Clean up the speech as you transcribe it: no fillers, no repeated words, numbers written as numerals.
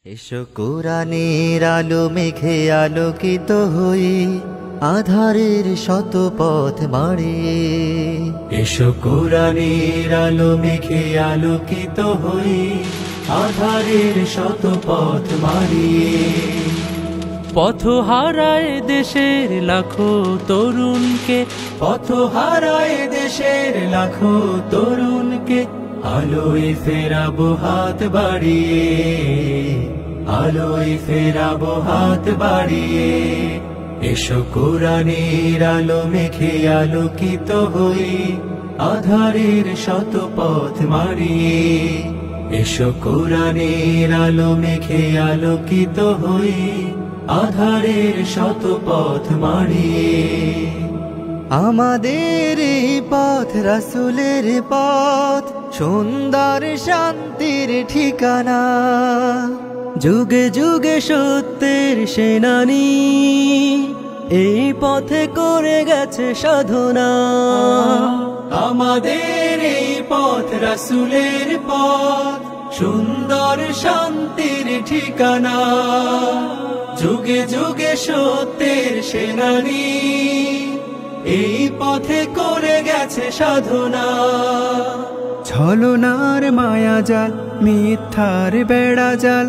এসো কোরআনের আলো মেঘে আলোকিত হই আধারের শত পথ মারিয়ে। এসো কোরআনের আলো মেঘে আলোকিত হই আধারের শত পথ মারিয়ে। পথ হারায় দেশের লাখো তরুণকে, পথ হারায় দেশের লাখো তরুণকে আলোয় ফেরাবো হাত বাড়িয়ে, আলোয় ফেরাবো হাত বাড়িয়ে। এসো কোরআনের আলো মেঘে আলোকিত হই আধারের শত পথ মারিয়ে। এসো কোরআনের আলো মেঘে আলোকিত হই আধারের শত পথ মারিয়ে। আমাদের এই পথ রাসূলের পথ, সুন্দর শান্তির ঠিকানা। যুগে যুগে সত্যের সেনানী এই পথে করে গেছে সাধনা। আমাদের এই পথ রাসূলের পথ, সুন্দর শান্তির ঠিকানা। যুগে যুগে সত্যের সেনানী এই পথে করে গেছে সাধনা। ছলনার মায়াজাল, মিথ্যার বেড়াজাল